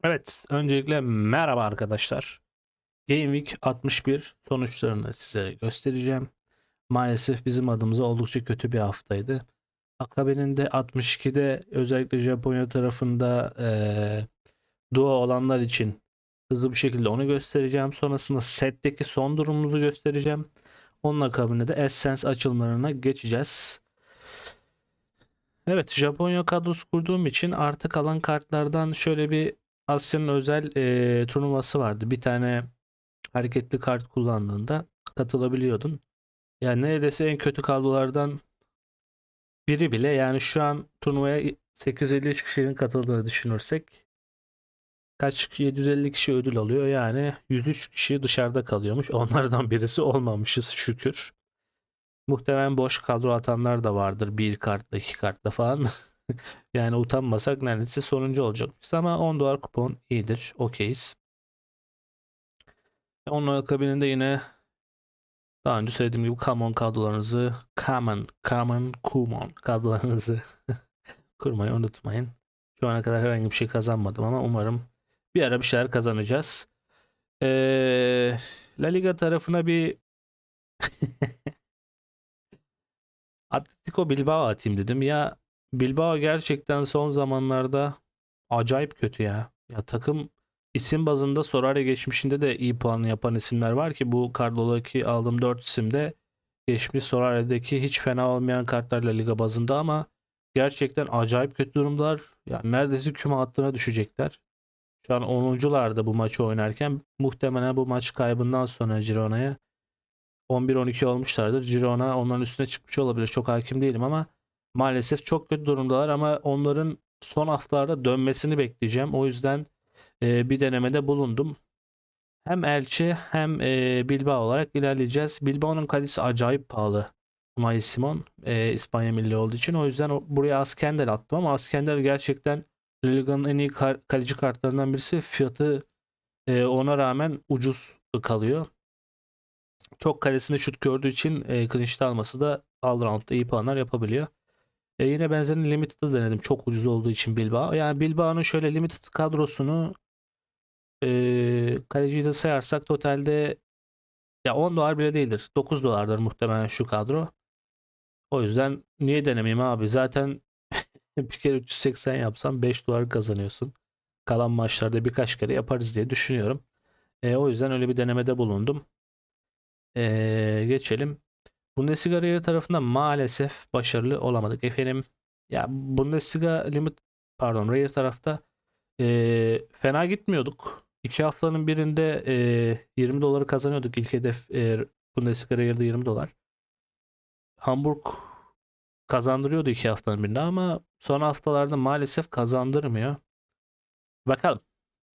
Evet, öncelikle merhaba arkadaşlar. Game Week 61 sonuçlarını size göstereceğim. Maalesef bizim adımıza oldukça kötü bir haftaydı. Akabininde 62'de özellikle Japonya tarafında duo olanlar için hızlı bir şekilde onu göstereceğim. Sonrasında setteki son durumumuzu göstereceğim. Onun akabinde de Essence açılımlarına geçeceğiz. Evet, Japonya kadrosu kurduğum için artık kalan kartlardan şöyle bir Asya'nın özel turnuvası vardı. Bir tane hareketli kart kullandığında katılabiliyordun. Yani neredeyse en kötü kadrolardan biri bile, yani şu an turnuvaya 853 kişinin katıldığını düşünürsek kaç 750 kişi ödül alıyor, yani 103 kişi dışarıda kalıyormuş. Onlardan birisi olmamışız şükür. Muhtemelen boş kadro atanlar da vardır, bir kartla iki kartla falan. Yani utanmasak neredeyse sonuncu olacakmış ama 10 dolar kupon iyidir. Okeyiz. Onun akabininde yine daha önce söylediğim gibi Common kadrolarınızı Common kadrolarınızı kurmayı unutmayın. Şu ana kadar herhangi bir şey kazanmadım ama umarım bir ara bir şeyler kazanacağız. La Liga tarafına bir Atletico Bilbao atayım dedim. Ya Bilbao gerçekten son zamanlarda acayip kötü ya. Ya takım isim bazında Sorare geçmişinde de iyi puan yapan isimler var ki bu kadrodaki aldığım 4 isimde geçmiş Sorare'deki hiç fena olmayan kartlarla liga bazında ama gerçekten acayip kötü durumdalar. Yani neredeyse küme hattına düşecekler. Şu an 10'uncularda bu maçı oynarken muhtemelen bu maç kaybından sonra Girona'ya 11-12 olmuşlardır. Girona onların üstüne çıkmış olabilir. Çok hakim değilim ama maalesef çok kötü durumdalar ama onların son haftalarda dönmesini bekleyeceğim. O yüzden bir denemede bulundum. Hem Elche hem Bilbao olarak ilerleyeceğiz. Bilbao'nun kalecisi acayip pahalı. Unai Simon İspanya milli olduğu için. O yüzden buraya Askender attım ama Askender gerçekten La Liga'nın en iyi kaleci kartlarından birisi. Fiyatı ona rağmen ucuz kalıyor. Çok kalesinde şut gördüğü için clean sheet alması da all round'da iyi puanlar yapabiliyor. Yine benzerini Limited'da denedim. Çok ucuz olduğu için Bilbao. Yani Bilbao'nun şöyle Limited kadrosunu kaleciyi de sayarsak totalde ya 10 dolar bile değildir. 9 dolardır muhtemelen şu kadro. O yüzden niye denemeyeyim abi? Zaten bir kere 380 yapsam 5 dolar kazanıyorsun. Kalan maçlarda birkaç kere yaparız diye düşünüyorum. O yüzden öyle bir denemede bulundum. Geçelim. Bundesliga Rare tarafında maalesef başarılı olamadık efendim. Ya Bundesliga Limit pardon Rare tarafta fena gitmiyorduk. 2 haftanın birinde 20 doları kazanıyorduk. İlk hedef Bundesliga Rare'da 20 dolar. Hamburg kazandırıyordu 2 haftanın birinde ama son haftalarda maalesef kazandırmıyor. Bakalım.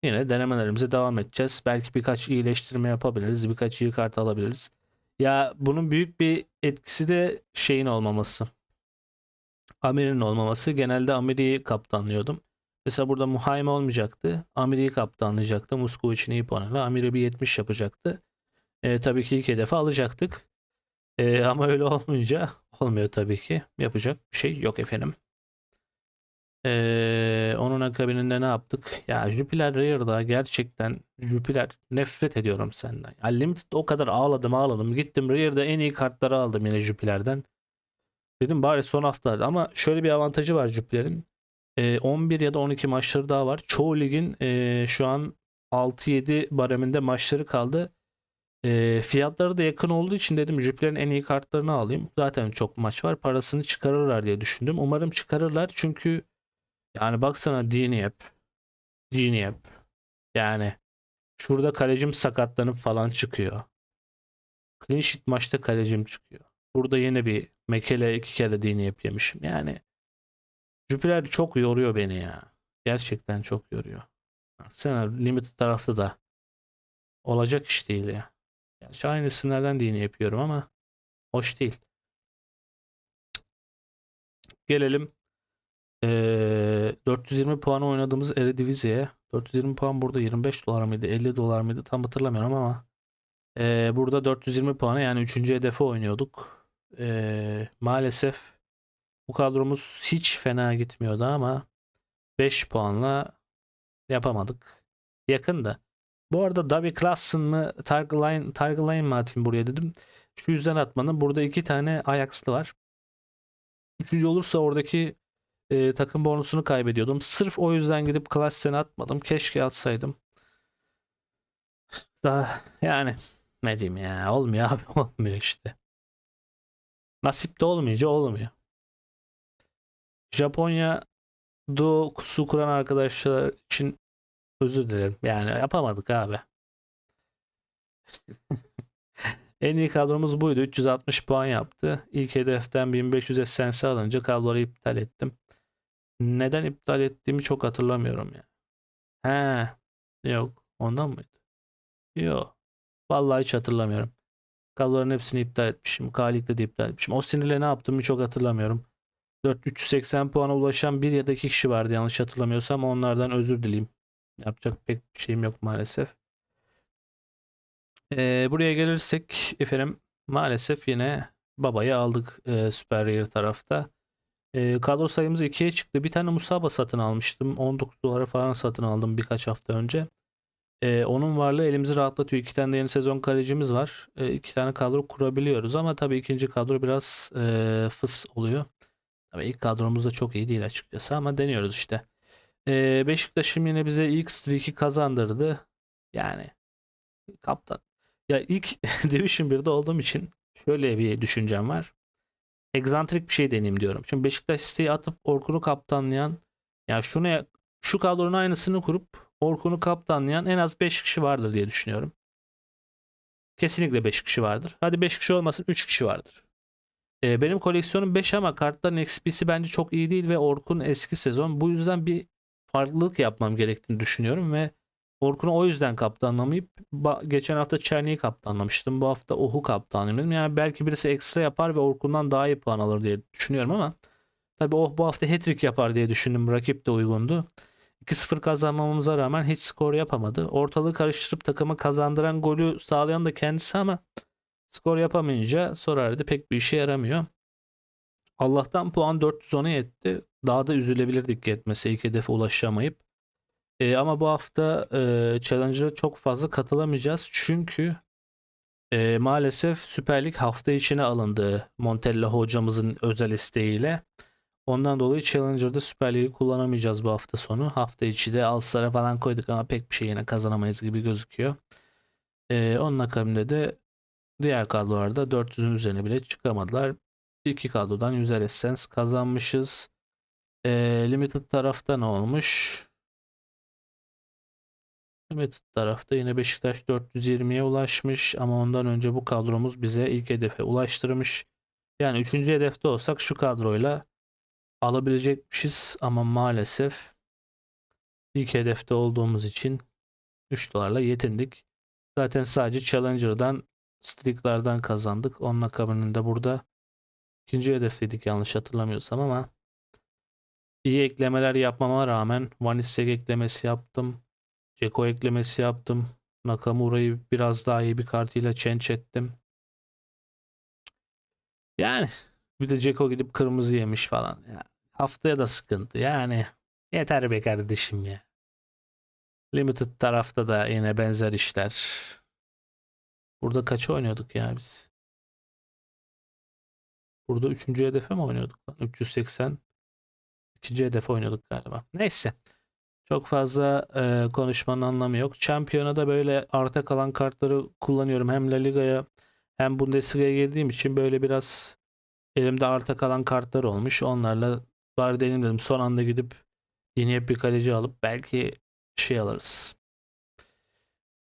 Yine denemelerimize devam edeceğiz. Belki birkaç iyileştirme yapabiliriz. Birkaç iyi kart alabiliriz. Ya bunun büyük bir etkisi de şeyin olmaması. Amir'in olmaması. Genelde Amir'i kaptanlıyordum. Mesela burada Muhayme olmayacaktı. Amir'i kaptanlayacaktı. Muskovic'in iyi puanıyla. Amir'i bir 70 yapacaktı. Tabii ki ilk hedefi alacaktık. Ama öyle olmayınca olmuyor tabii ki. Yapacak bir şey yok efendim. Onun akabininde ne yaptık? Ya Jupiler Rare'da gerçekten Jupiler nefret ediyorum senden. Ya Limited o kadar ağladım. Gittim Rare'da en iyi kartları aldım yine Jupiler'den. Dedim bari son haftalarda ama şöyle bir avantajı var Jupiler'in. 11 ya da 12 maçları daha var. Çoğu ligin şu an 6-7 bareminde maçları kaldı. Fiyatları da yakın olduğu için dedim Jupiler'in en iyi kartlarını alayım. Zaten çok maç var. Parasını çıkarırlar diye düşündüm. Umarım çıkarırlar çünkü yani baksana Diniep. Yani şurada kalecim sakatlanıp falan çıkıyor. Clean sheet maçta kalecim çıkıyor. Burada yine bir Mekele 2 kere Diniep yemişim. Yani Jüpiler çok yoruyor beni ya. Gerçekten çok yoruyor. Sen Limited tarafta da olacak iş değil ya. Gerçi aynı isimlerden Dini yapıyorum ama hoş değil. Gelelim 420 puan oynadığımız Eredivisie'ye. 420 puan burada 25 dolar mıydı 50 dolar mıydı tam hatırlamıyorum ama burada 420 puana yani 3. hedefe oynuyorduk. Maalesef bu kadromuz hiç fena gitmiyordu ama 5 puanla Yapamadık. Yakın da. Bu arada Davy Klaassen mı Targline mi atayım buraya dedim. Şu yüzden atmadım. Burada 2 tane Ajax'lı var. Üçüncü olursa oradaki takım bonusunu kaybediyordum. Sırf o yüzden gidip Klaassen'i atmadım. Keşke atsaydım. Daha yani ne diyeyim ya, olmuyor abi, olmuyor işte. Nasip de olmayınca olmuyor. Japonya Doğu'su kuran arkadaşlar için özür dilerim. Yani yapamadık abi. En iyi kadromuz buydu. 360 puan yaptı. İlk hedeften 1500 esensi alınca kadroları iptal ettim. Neden iptal ettiğimi çok hatırlamıyorum ya. He, yok. Ondan mıydı? Yok. Vallahi hiç hatırlamıyorum. Kadroların hepsini iptal etmişim. K-Lig'de de iptal etmişim. O sinirle ne yaptığımı çok hatırlamıyorum. 380 puana ulaşan bir ya da iki kişi vardı yanlış hatırlamıyorsam. Onlardan özür dileyim. Yapacak pek bir şeyim yok maalesef. Buraya gelirsek efendim, maalesef yine babayı aldık Super Rare tarafta. Kadro sayımız 2'ye çıktı. Bir tane Musaba satın almıştım. 19 dolara falan satın aldım birkaç hafta önce. Onun varlığı elimizi rahatlatıyor. 2 tane de yeni sezon kalecimiz var. 2 tane kadro kurabiliyoruz ama tabii ikinci kadro biraz fıs oluyor. Tabii ilk kadromuz da çok iyi değil açıkçası ama deniyoruz işte. Beşiktaş'ım yine bize ilk streak'i kazandırdı. Yani kaptan. Ya ilk Division 1'de olduğum için şöyle bir düşüncem var. Egzantrik bir şey deneyeyim diyorum. Şimdi Beşiktaş siteyi atıp Orkun'u kaptanlayan, yani şu kadronun aynısını kurup Orkun'u kaptanlayan en az 5 kişi vardır diye düşünüyorum. Kesinlikle 5 kişi vardır. Hadi 5 kişi olmasın, 3 kişi vardır. Benim koleksiyonum 5 ama kartların XP'si bence çok iyi değil ve Orkun eski sezon. Bu yüzden bir farklılık yapmam gerektiğini düşünüyorum ve Orkun'u o yüzden kaptanlamayıp geçen hafta Çerni'yi kaptanlamıştım. Bu hafta Oh'u kaptanladım. Yani belki birisi ekstra yapar ve Orkun'dan daha iyi puan alır diye düşünüyorum ama tabii Oh bu hafta hat-trick yapar diye düşündüm. Rakip de uygundu. 2-0 kazanmamıza rağmen hiç skor yapamadı. Ortalığı karıştırıp takımı kazandıran golü sağlayan da kendisi ama skor yapamayınca Sorari'de pek bir işe yaramıyor. Allah'tan puan 410'a yetti. Daha da üzülebilirdik yetmese ilk hedefe ulaşamayıp. Ama bu hafta Challenger'a çok fazla katılamayacağız. Çünkü maalesef Süper Lig hafta içine alındı Montella hocamızın özel isteğiyle. Ondan dolayı Challenger'da Süper Lig'i kullanamayacağız bu hafta sonu. Hafta içi de All-Star'a falan koyduk ama pek bir şey yine kazanamayız gibi gözüküyor. Onun akabinde de diğer kadrolarda 400'ün üzerine bile çıkamadılar. İki kadrodan 100'er Essence kazanmışız. Limited tarafta ne olmuş? Limited tarafta yine Beşiktaş 420'ye ulaşmış ama ondan önce bu kadromuz bize ilk hedefe ulaştırmış. Yani 3. hedefte olsak şu kadroyla alabilecekmişiz ama maalesef ilk hedefte olduğumuz için 3 dolarla yetindik. Zaten sadece Challenger'dan, Streak'lardan kazandık. Onun akabinde burada ikinci hedefteydik yanlış hatırlamıyorsam ama iyi eklemeler yapmama rağmen Van Issek eklemesi yaptım. Ceko eklemesi yaptım. Nakamura'yı biraz daha iyi bir kartıyla change ettim. Yani bir de Ceko gidip kırmızı yemiş falan. Ya, haftaya da sıkıntı. Yani yeter be kardeşim ya. Limited tarafta da yine benzer işler. Burada kaçı oynuyorduk ya biz? Burada 3. hedefe mi oynuyorduk? 380 ikinci hedefe oynuyorduk galiba. Neyse. Çok fazla konuşmanın anlamı yok. Şampiyonada böyle arta kalan kartları kullanıyorum. Hem La Liga'ya hem Bundesliga'ya girdiğim için böyle biraz elimde arta kalan kartlar olmuş. Onlarla bari deneyim dedim. Son anda gidip yeni bir kaleci alıp belki şey alırız.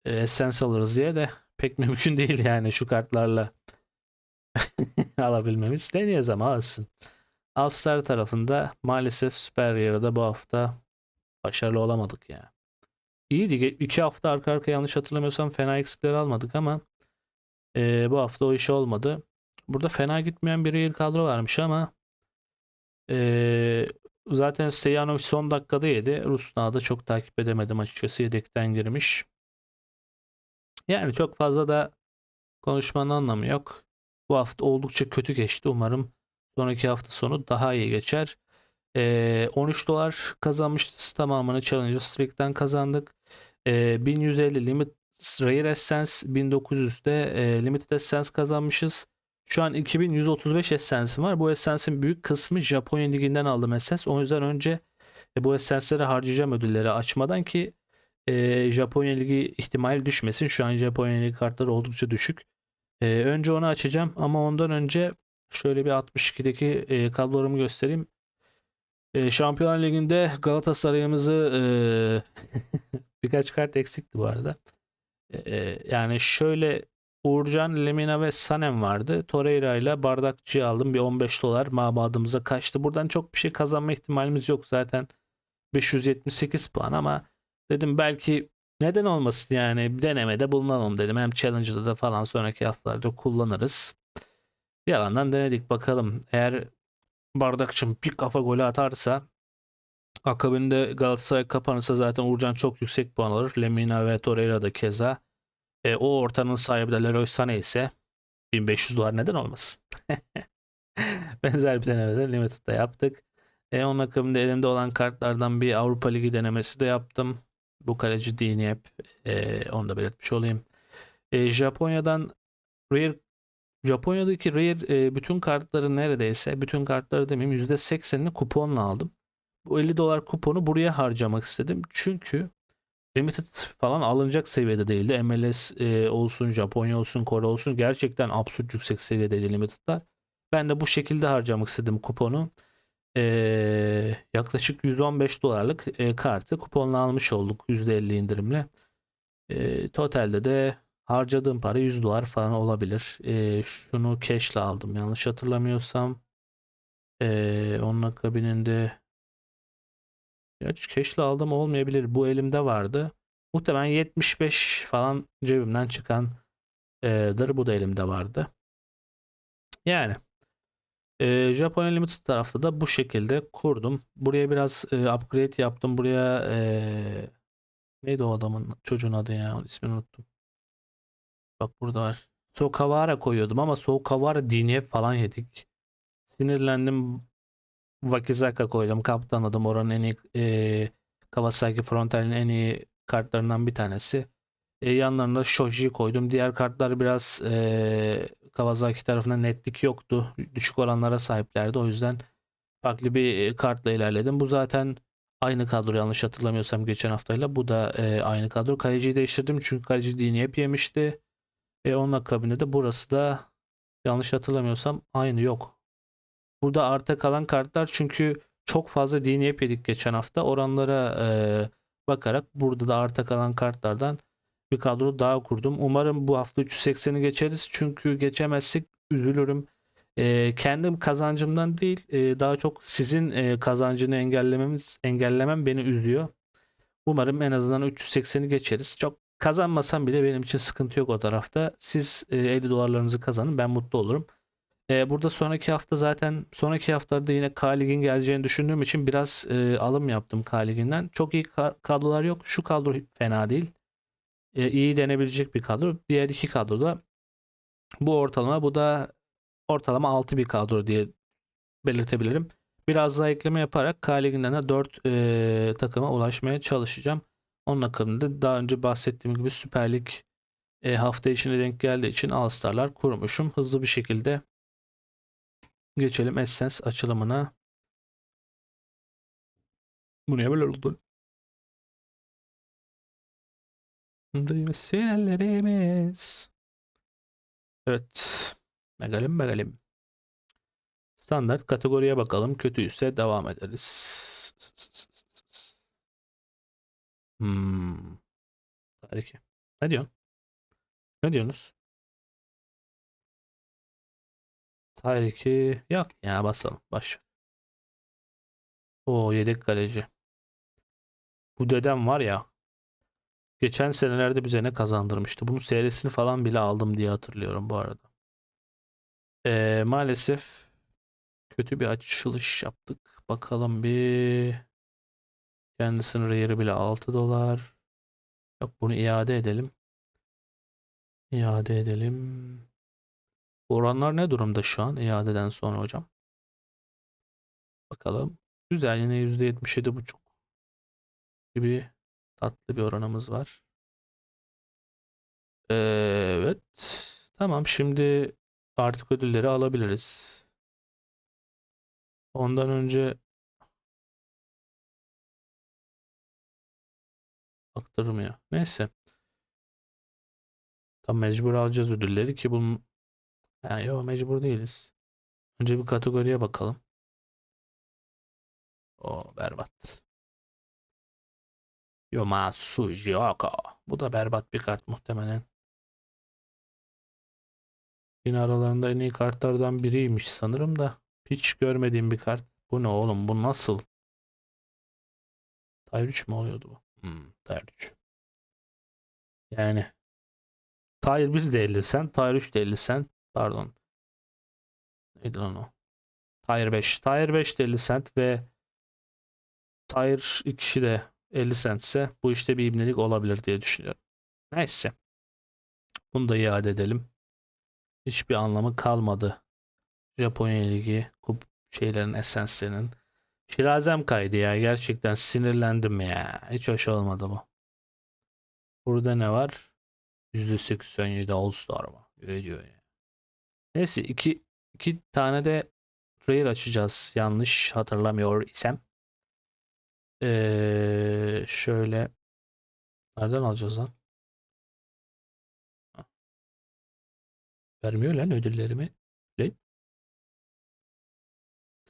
Essence alırız diye de pek mümkün değil yani şu kartlarla alabilmemiz. Deneyeceğiz ama alsın. All-Star tarafında maalesef Super Rare'da bu hafta başarılı olamadık ya. İyiydi. 2 hafta arka arka yanlış hatırlamıyorsam fena XP'ler almadık ama bu hafta o iş olmadı. Burada fena gitmeyen bir real kadro varmış ama e, zaten Stejanovic son dakikada yedi. Rusna'da da çok takip edemedim açıkçası. Yedekten girmiş. Yani çok fazla da konuşmanın anlamı yok. Bu hafta oldukça kötü geçti. Umarım sonraki hafta sonu daha iyi geçer. 13 dolar kazanmışız. Tamamını Challenger Streak'ten kazandık. 1150 Limit Rare Essence, 1900'de Limited Essence kazanmışız. Şu an 2135 Essence'im var. Bu Essence'in büyük kısmı Japonya Ligi'nden aldım Essence. O yüzden önce bu Essence'leri harcayacağım ödülleri açmadan ki Japonya Ligi ihtimali düşmesin. Şu an Japonya Ligi kartları oldukça düşük. Önce onu açacağım ama ondan önce şöyle bir 62'deki kadrolarımı göstereyim. Şampiyonlar Ligi'nde Galatasaray'ımızı birkaç kart eksikti bu arada. Yani şöyle Uğurcan, Lemina ve Sanem vardı. Torreira ile Bardakçı'yı aldım. Bir 15 dolar mabadımıza kaçtı. Buradan çok bir şey kazanma ihtimalimiz yok. Zaten 578 puan ama dedim belki neden olmasın yani denemede bulunalım dedim. Hem Challenger'da da falan sonraki haftalarda kullanırız. Yalandan denedik bakalım. Eğer Bardakçım bir kafa golü atarsa akabinde Galatasaray kapanırsa zaten Uğurcan çok yüksek puan alır. Lemina ve Torreira da keza. O ortanın sahibi de Leroy Sané ise 1500 dolar neden olmasın? Benzer bir denemede Limited'da yaptık. Onun akabinde elimde olan kartlardan bir Avrupa Ligi denemesi de yaptım. Bu kaleci Diniyep. Onu da belirtmiş olayım. Japonya'dan Rare Japonya'daki Rare bütün kartları neredeyse bütün kartları demeyeyim %80'ini kuponla aldım. Bu 50 dolar kuponu buraya harcamak istedim. Çünkü Limited falan alınacak seviyede değildi. MLS olsun, Japonya olsun, Kore olsun gerçekten absürt yüksek seviyedeydi Limited'lar. Ben de bu şekilde harcamak istedim kuponu. Yaklaşık 115 dolarlık kartı kuponla almış olduk %50 indirimle. Totalde de harcadığım para 100 dolar falan olabilir. Şunu cash'le aldım yanlış hatırlamıyorsam. Onun akabininde gerçi cash'le aldım olmayabilir. Bu elimde vardı. Muhtemelen 75 falan cebimden çıkandır. Bu da elimde vardı. Yani Japonya Limited tarafta da bu şekilde kurdum. Buraya biraz upgrade yaptım. Buraya neydi o adamın çocuğun adı ya? İsmini unuttum. Bak burada var. Sokawara koyuyordum ama Sokawara diniye falan yedik. Sinirlendim. Wakizaka koydum. Kaptan adım. Oranın en iyi Kawasaki Frontal'in en iyi kartlarından bir tanesi. Yanlarına Shoji'yi koydum. Diğer kartlar biraz Kawasaki tarafından netlik yoktu. Düşük oranlara sahiplerdi. O yüzden farklı bir kartla ilerledim. Bu zaten aynı kadro yanlış hatırlamıyorsam geçen haftayla. Bu da aynı kadro. Kaleciyi değiştirdim çünkü kaleci dini hep yemişti. Onun akabinde de burası da yanlış hatırlamıyorsam aynı yok. Burada arta kalan kartlar çünkü çok fazla dini hep yedik geçen hafta. Oranlara bakarak burada da arta kalan kartlardan bir kadro daha kurdum. Umarım bu hafta 380'i geçeriz. Çünkü geçemezsek üzülürüm. Kendim kazancımdan değil, daha çok sizin kazancını engellemem beni üzüyor. Umarım en azından 380'i geçeriz. Çok kazanmasam bile benim için sıkıntı yok o tarafta. Siz 50 dolarlarınızı kazanın, ben mutlu olurum. Burada sonraki haftalarda yine K Lig'in geleceğini düşündüğüm için biraz alım yaptım K Lig'inden. Çok iyi kadrolar yok. Şu kadro fena değil. İyi denebilecek bir kadro. Diğer iki kadro da bu ortalama. Bu da ortalama 6 bir kadro diye belirtebilirim. Biraz daha ekleme yaparak K Ligi'nden de 4 takıma ulaşmaya çalışacağım. Onun hakkında daha önce bahsettiğim gibi Süper Lig hafta içine denk geldiği için All Star'lar kurmuşum. Hızlı bir şekilde geçelim Essence açılımına. Bu niye böyle oldu? Duyması ellerimiz. Evet. Bakalım bakalım. Standart kategoriye bakalım. Kötüyse devam ederiz. Hmm. Harika. Ne diyorsun? Ne diyorsunuz? Tariki yok ya basalım. Baş. O yedek kaleci. Bu dedem var ya. Geçen senelerde bize ne kazandırmıştı. Bunun serisini falan bile aldım diye hatırlıyorum bu arada. Maalesef kötü bir açılış yaptık. Bakalım bir. Kendisinin rayeri bile 6 dolar. Yok bunu iade edelim. İade edelim. Oranlar ne durumda şu an iadeden sonra hocam? Bakalım. Güzel, yine %77,5 gibi tatlı bir oranımız var. Evet. Tamam, şimdi artık ödülleri alabiliriz. Ondan önce aktarılmıyor. Neyse. Tam mecbur alacağız ödülleri ki bunun... Ha, yok, mecbur değiliz. Önce bir kategoriye bakalım. O berbat. Yomasu Jiyoko. Bu da berbat bir kart muhtemelen. Yine aralarında en iyi kartlardan biriymiş sanırım da. Hiç görmediğim bir kart. Bu ne oğlum? Bu nasıl? Tier 3 mü oluyordu bu? Tier 3. Yani Tier 1 de 50 cent, Tier 3 de 50 cent. Pardon. Neydi lan o? Tier 5. Tier 5 de 50 cent ve Tier 2 de 50 cent ise bu işte bir ibnelik olabilir diye düşünüyorum. Neyse. Bunu da iade edelim. Hiçbir anlamı kalmadı. Japonya Ligi kup şeylerin esenslerinin. Şirazem kaydı ya. Gerçekten sinirlendim ya. Hiç hoş olmadı bu. Burada ne var? %87 All Star mı? Öyle diyor ya. Neyse, iki tane de rare açacağız. Yanlış hatırlamıyor isem. Şöyle nereden alacağız lan? Vermiyor lan ödüllerimi. Lan,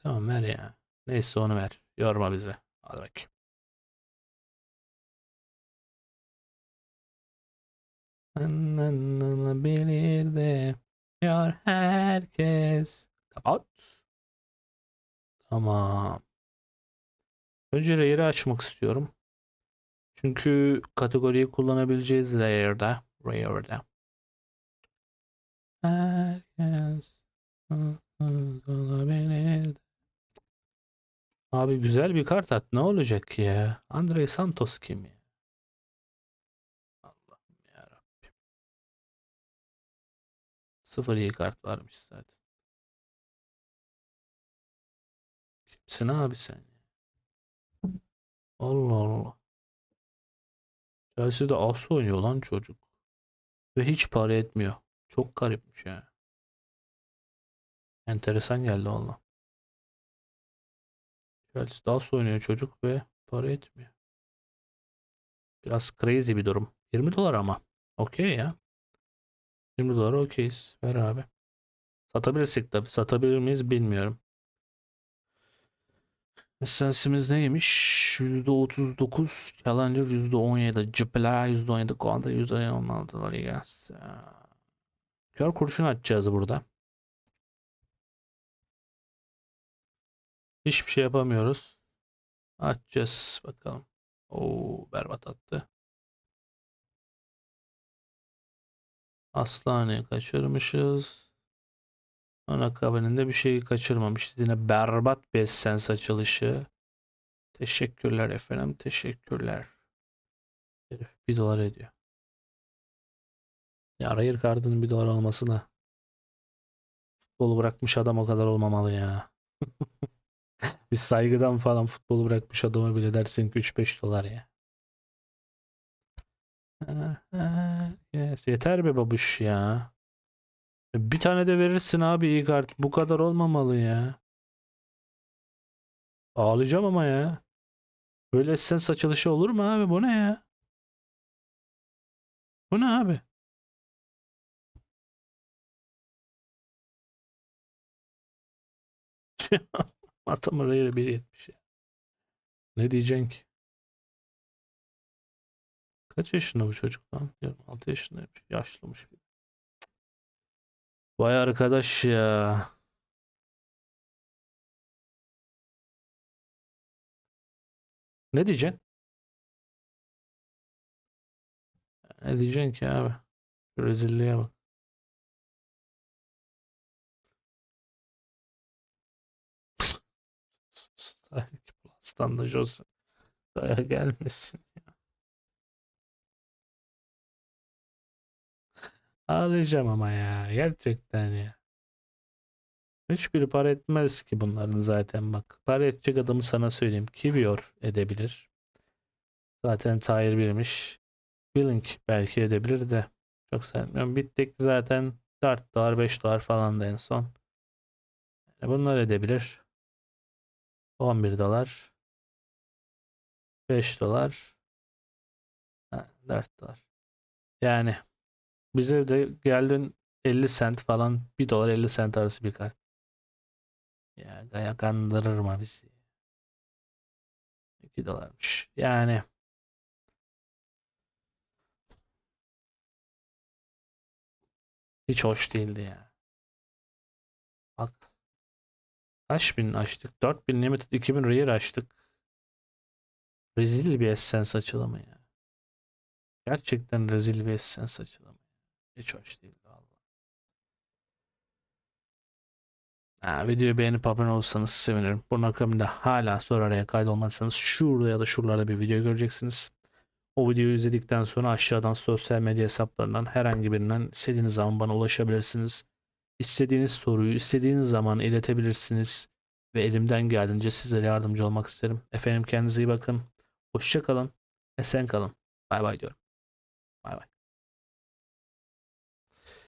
tamam, ver ya. Neyse, onu ver. Yorma bize. Hadi bakayım. Anlanılabilir de diyor herkes. Kapat. Tamam. Önce Rare'i açmak istiyorum. Çünkü kategoriyi kullanabileceğiz Rare'da. Herkes olabilir. Abi güzel bir kart at. Ne olacak ya? Andre Santos kim ya? Allah'ım yarabbim. Sıfır iyi kart varmış zaten. Kimsin abi sen? Allah Allah. Chelsea'de as oynuyor lan çocuk. Ve hiç para etmiyor. Çok garipmiş ya. Enteresan geldi valla. Chelsea'de as oynuyor çocuk ve para etmiyor. Biraz crazy bir durum. 20 dolar ama. Okey ya. 20 dolar okeyiz. Ver abi. Satabilirsek tabii. Satabilir miyiz bilmiyorum. Esensimiz neymiş? %39. Challenger %17. Jupiler %17. Quadra %16. Ligas. Kör kurşun açacağız burada. Hiçbir şey yapamıyoruz. Açacağız bakalım. Oo, berbat attı. Aslanı kaçırmışız. Ön akabininde bir şey kaçırmamışız. Yine berbat bir essens açılışı. Teşekkürler efendim. Teşekkürler. Herif 1 dolar ediyor. Ya Rare Card'ın 1 dolar olması da futbolu bırakmış adam o kadar olmamalı ya. Biz saygıdan falan futbolu bırakmış adama bile dersin ki 3-5 dolar ya. Yes, yeter be babuş ya. Bir tane de verirsin abi iyi kart. Bu kadar olmamalı ya. Ağlayacağım ama ya. Böyle sen açılışı olur mu abi? Bu ne ya? Bu ne abi? Atam oraya 1.70 ya. Ne diyeceksin ki? Kaç yaşında bu çocuk lan? 26 yaşındaymış. Yaşlımış bir. Vay arkadaş ya. Ne diyeceksin? Ne diyeceksin ki abi? Şu rezilliğe bak. Sanki Plus'tan da Jose Daya gelmesin. Ağlayacağım ama ya. Gerçekten ya. Hiçbiri para etmez ki bunların zaten bak. Para edecek adamı sana söyleyeyim. Kiwior edebilir. Zaten Tier 1'miş. Blink belki edebilir de. Çok sanmıyorum. Bittek zaten 4 dolar 5 dolar falan da en son. Bunlar edebilir. 11 dolar. 5 dolar. 4 dolar. Yani bize de geldin 50 sent falan 1 dolar 50 sent arası bir kart. Ya gaya kandırır mı bizi? 2 dolarmış. Yani hiç hoş değildi ya. Bak kaç bin açtık? 4000 limited 2000 rare açtık. Rezil bir Essence açılımı ya. Gerçekten rezil bir Essence açılımı. Hiç hoş değildi vallahi. Ha, videoyu beğenip abone olursanız sevinirim. Bunun akabinde hala sonra araya kaydolmazsanız şurada ya da şuralarda bir video göreceksiniz. O videoyu izledikten sonra aşağıdan sosyal medya hesaplarından herhangi birinden istediğiniz zaman bana ulaşabilirsiniz. İstediğiniz soruyu istediğiniz zaman iletebilirsiniz ve elimden geldiğince sizlere yardımcı olmak isterim. Efendim kendinize iyi bakın. Hoşça kalın. Esen kalın. Bay bay diyorum. Bay bay.